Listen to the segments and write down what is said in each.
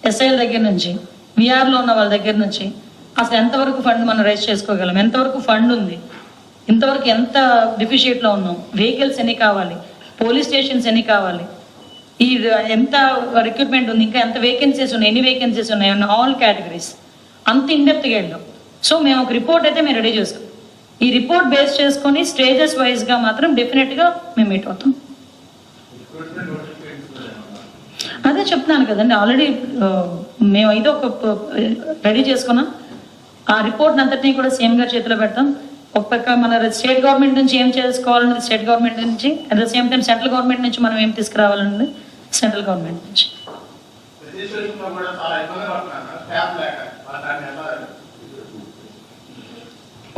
ఎస్ఐల దగ్గర నుంచి, విఆర్లో ఉన్న వాళ్ళ దగ్గర నుంచి అసలు ఎంతవరకు ఫండ్ మనం రైజ్ చేసుకోగలం, ఎంతవరకు ఫండ్ ఉంది, ఇంతవరకు ఎంత డిఫిషియేట్లో ఉన్నాం, వెహికల్స్ ఎన్ని కావాలి, పోలీస్ స్టేషన్స్ ఎన్ని కావాలి, ఈ ఎంత రిక్రూట్మెంట్ ఉంది, ఇంకా ఎంత వేకెన్సీస్ ఉన్నాయి, ఎన్ని వేకెన్సీస్ ఉన్నాయి, ఆల్ కేటగిరీస్ అంత ఇన్డెప్త్గా వెళ్ళాం. సో మేము ఒక రిపోర్ట్ అయితే మేము రెడీ చేసుకోం. ఈ రిపోర్ట్ బేస్ చేసుకొని స్టేజెస్ వైజ్గా మాత్రం డెఫినెట్గా మేము మీట్ అవుతాం. అదే చెప్తున్నాను కదండి, ఆల్రెడీ మేము అయితే ఒక రెడీ చేసుకున్నాం. ఆ రిపోర్ట్ అంతటినీ కూడా సీఎం గారి చేతిలో పెడతాం. ఒక పక్క మన స్టేట్ గవర్నమెంట్ నుంచి ఏం చేసుకోవాలన్నది స్టేట్ గవర్నమెంట్ నుంచి, at the same time central government నుంచి మనం ఏం తీసుకురావాలన్నది సెంట్రల్ గవర్నమెంట్ నుంచి.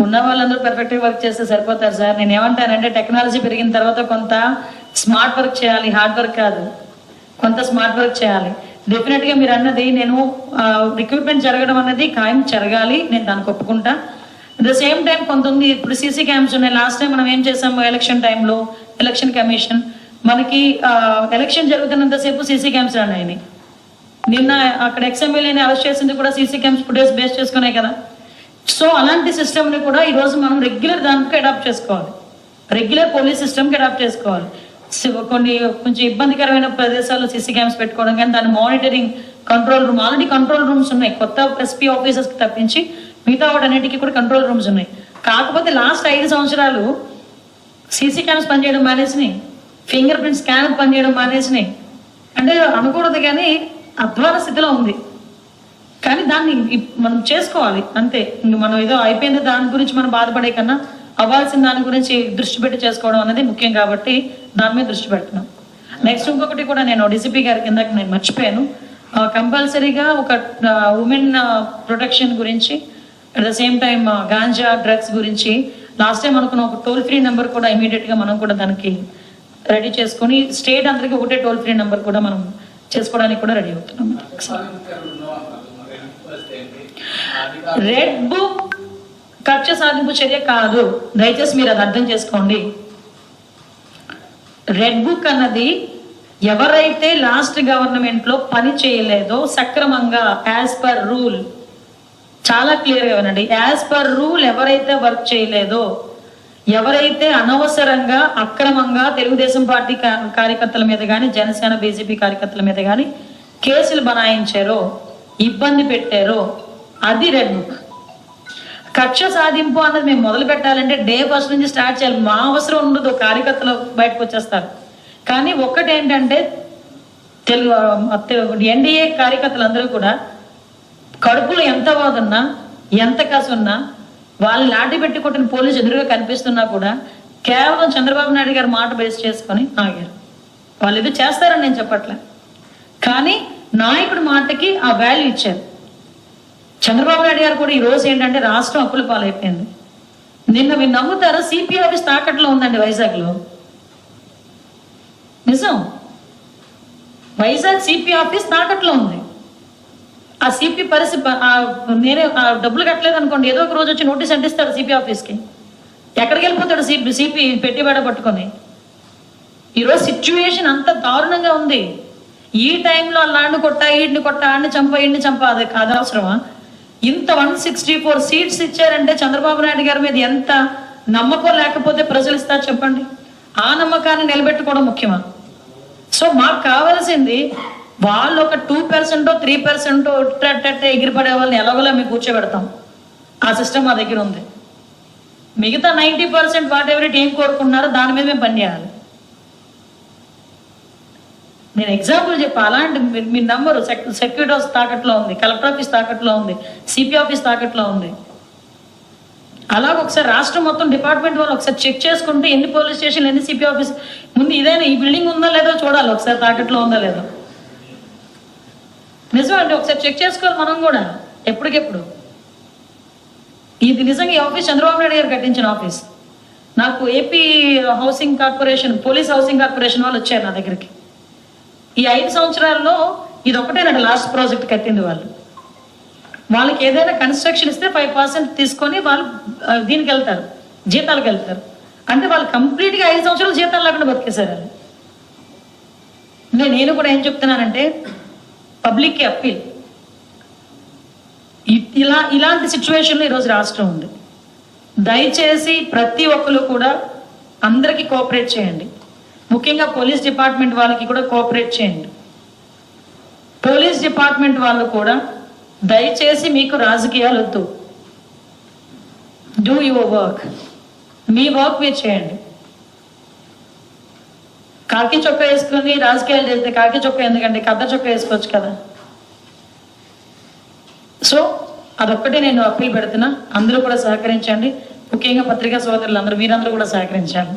ఉన్న వాళ్ళందరూ పర్ఫెక్ట్గా వర్క్ చేస్తే సరిపోతారు సార్. నేను ఏమంటానంటే టెక్నాలజీ పెరిగిన తర్వాత కొంత స్మార్ట్ వర్క్ చేయాలి, హార్డ్ వర్క్ కాదు, కొంత స్మార్ట్ వర్క్ చేయాలి. డెఫినెట్గా మీరు అన్నది నేను రిక్రూట్మెంట్ జరగడం అన్నది ఖాయం జరగాలి, నేను దానికి ఒప్పుకుంటా. అట్ ద సేమ్ టైం కొంత ఉంది. ఇప్పుడు సీసీ క్యామ్స్ ఉన్నాయి. లాస్ట్ టైం మనం ఏం చేసాము, ఎలక్షన్ టైంలో ఎలక్షన్ కమిషన్ మనకి ఎలక్షన్ జరుగుతున్నంతసేపు సీసీ క్యామ్స్ రన్ అయినాయి. నిన్న అక్కడ ఎక్స్ఎమ్మెల్యేని అరెస్ట్ చేసింది కూడా సీసీ క్యామ్స్ ఫుటేజ్ బేస్ చేసుకునే కదా. సో అలాంటి సిస్టమ్ని కూడా ఈరోజు మనం రెగ్యులర్ దానికి అడాప్ట్ చేసుకోవాలి, రెగ్యులర్ పోలీస్ సిస్టమ్కి అడాప్ట్ చేసుకోవాలి. కొంచెం ఇబ్బందికరమైన ప్రదేశాల్లో సీసీ క్యామ్స్ పెట్టుకోవడం, కానీ దాని monitoring control room, already control rooms ఉన్నాయి. కొత్త ఎస్పీ ఆఫీసర్స్కి తప్పించి మిగతా వాటన్నిటికీ కూడా కంట్రోల్ రూమ్స్ ఉన్నాయి. కాకపోతే లాస్ట్ 5 సంవత్సరాలు సీసీ క్యామ్స్ పనిచేయడం మానేసినాయి, ఫింగర్ ప్రింట్ స్కానర్ పనిచేయడం మానేసినాయి. అంటే అనకూడదు కానీ అధ్వాన స్థితిలో ఉంది. కానీ దాన్ని మనం చేసుకోవాలి అంతే. ఇంక మనం ఏదో అయిపోయింది దాని గురించి మనం బాధపడే కన్నా అవ్వాల్సిన దాని గురించి దృష్టి పెట్టి చేసుకోవడం అనేది ముఖ్యం. కాబట్టి దాని మీద దృష్టి పెడుతున్నాం. నెక్స్ట్ ఇంకొకటి కూడా నేను డీసీపీ గారి కింద నేను మర్చిపోయాను, కంపల్సరీగా ఒక ఉమెన్ ప్రొటెక్షన్ గురించి, at the same time ganja drugs గురించి లాస్ట్ టైం అనుకున్న ఒక టోల్ ఫ్రీ నెంబర్ కూడా ఇమీడియట్గా మనం కూడా దానికి రెడీ చేసుకొని స్టేట్ అందరికీ ఒకటే టోల్ ఫ్రీ నెంబర్ కూడా మనం చేసుకోవడానికి కూడా రెడీ అవుతున్నాం. రెడ్ బుక్ కక్ష సాధింపు చర్య కాదు, దయచేసి మీరు అది అర్థం చేసుకోండి. రెడ్ బుక్ అన్నది ఎవరైతే లాస్ట్ గవర్నమెంట్లో పని చేయలేదో సక్రమంగా యాజ్ పర్ రూల్, చాలా క్లియర్గా వినండి, యాజ్ పర్ రూల్ ఎవరైతే వర్క్ చేయలేదో, ఎవరైతే అనవసరంగా అక్రమంగా తెలుగుదేశం పార్టీ కార్యకర్తల మీద కానీ జనసేన బీజేపీ కార్యకర్తల మీద కానీ కేసులు బనాయించారో, ఇబ్బంది పెట్టారో, అది రెడ్ బుక్. కక్ష సాధింపు అన్నది మేము మొదలు పెట్టాలంటే డే ఫస్ట్ నుంచి స్టార్ట్ చేయాలి. మా అవసరం ఉండదు, కార్యకర్తలు బయటకు వచ్చేస్తారు. కానీ ఒక్కటి ఏంటంటే ఎన్డీఏ కార్యకర్తలు అందరూ కూడా కడుపులో ఎంత బాధున్నా, ఎంత కసున్నా, వాళ్ళు లాఠీ పెట్టి కొట్టిన పోలీసు ఎదురుగా కనిపిస్తున్నా కూడా కేవలం చంద్రబాబు నాయుడు గారి మాట బేస్ చేసుకొని ఆగారు. వాళ్ళు ఏదో చేస్తారని నేను చెప్పట్లే, కానీ నాయకుడి మాటకి ఆ వాల్యూ ఇచ్చారు. చంద్రబాబు నాయుడు గారు కూడా ఈ రోజు ఏంటంటే రాష్ట్రం అప్పుల పాలైపోయింది. నిన్న మీరు నమ్ముతారా, సిపి ఆఫీస్ తాకట్లో ఉందండి వైజాగ్లో. నిజం, వైజాగ్ సిపి ఆఫీస్ తాకట్లో ఉంది. ఆ సిపి పరిస్థితి నేనే డబ్బులు కట్టలేదు అనుకోండి, ఏదో ఒక రోజు వచ్చి నోటీస్ అంటిస్తాడు సిపి ఆఫీస్కి. ఎక్కడికి వెళ్ళిపోతాడు సిపి పెట్టిబడ పట్టుకొని. ఈరోజు సిచ్యువేషన్ అంత దారుణంగా ఉంది. ఈ టైంలో అలాంటి కొట్టా, ఈడిని కొట్టా, ఆడిని చంపా, ఈడిని చంపా, అది అవసరమా? ఇంత 164 సీట్స్ ఇచ్చారంటే చంద్రబాబు నాయుడు గారి మీద ఎంత నమ్మకం లేకపోతే ప్రజలు ఇస్తారు చెప్పండి? ఆ నమ్మకాన్ని నిలబెట్టుకోవడం ముఖ్యమా? సో మాకు కావాల్సింది వాళ్ళు ఒక 2% 3% ఎగిరిపడే వాళ్ళని ఎలాగోలా మేము కూర్చోబెడతాం. ఆ సిస్టమ్ మా దగ్గర ఉంది. మిగతా 90% వాట్ ఎవరి ఏం కోరుకుంటున్నారో దాని మీద మేము పనిచేయాలి. నేను ఎగ్జాంపుల్ చెప్పా, అలాంటి మీ నంబరు సెక్యూరిటీ ఆఫీస్ తాకట్లో ఉంది, కలెక్టర్ ఆఫీస్ తాకట్లో ఉంది, సిపి ఆఫీస్ తాకట్లో ఉంది. అలాగ ఒకసారి రాష్ట్రం మొత్తం డిపార్ట్మెంట్ వాళ్ళు ఒకసారి చెక్ చేసుకుంటే ఎన్ని పోలీస్ స్టేషన్లు, ఎన్ని సిపి ఆఫీస్, ముందు ఇదైనా ఈ బిల్డింగ్ ఉందా లేదో చూడాలి, ఒకసారి తాకట్లో ఉందా లేదో. నిజం అంటే ఒకసారి చెక్ చేసుకోవాలి మనం కూడా ఎప్పటికెప్పుడు. ఇది నిజంగా ఈ ఆఫీస్ చంద్రబాబు నాయుడు గారు కట్టించిన ఆఫీస్. నాకు AP housing corporation, police housing corporation వాళ్ళు వచ్చారు నా దగ్గరికి. ఈ 5 సంవత్సరాల్లో ఇది ఒకటేనండి లాస్ట్ ప్రాజెక్ట్ కట్టింది వాళ్ళు. వాళ్ళకి ఏదైనా కన్స్ట్రక్షన్ ఇస్తే 5% తీసుకొని వాళ్ళు దీనికి వెళ్తారు, జీతాలకు వెళ్తారు. అంటే వాళ్ళు కంప్లీట్గా 5 సంవత్సరాలు జీతాలు లేకుండా బతికేశారు. నేను కూడా ఏం చెప్తున్నానంటే పబ్లిక్కి అప్పీల్, ఇలాంటి సిచ్యువేషన్లో ఈరోజు రాష్ట్రం ఉంది. దయచేసి ప్రతి ఒక్కరు కూడా అందరికీ కోఆపరేట్ చేయండి. ముఖ్యంగా పోలీస్ డిపార్ట్మెంట్ వాళ్ళకి కూడా కోఆపరేట్ చేయండి. పోలీస్ డిపార్ట్మెంట్ వాళ్ళు కూడా దయచేసి మీకు రాజకీయాలు వద్దు. Do your work. Me work మీరు చేయండి. కాకి చొక్కా వేసుకుని రాజకీయాలు చేస్తే కాకి చొక్కా ఎందుకండి, కద్ద చొక్కా వేసుకోవచ్చు కదా. సో అదొక్కటే నేను అప్పీల్ పెడుతున్నా. అందరూ కూడా సహకరించండి. ముఖ్యంగా పత్రికా సోదరులు అందరూ మీరందరూ కూడా సహకరించాలి.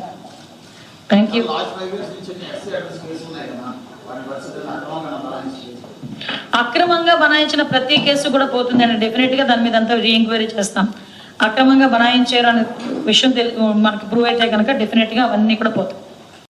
Thank you. అక్రమంగా బనాయించిన ప్రతి కేసు కూడా పోతుందండి. డెఫినెట్గా దాని మీద అంతా రీఎంక్వైరీ చేస్తాం. అక్రమంగా బనాయించారు అనే విషయం మనకు ప్రూవ్ అయితే కనుక డెఫినెట్గా అవన్నీ కూడా పోతాయి.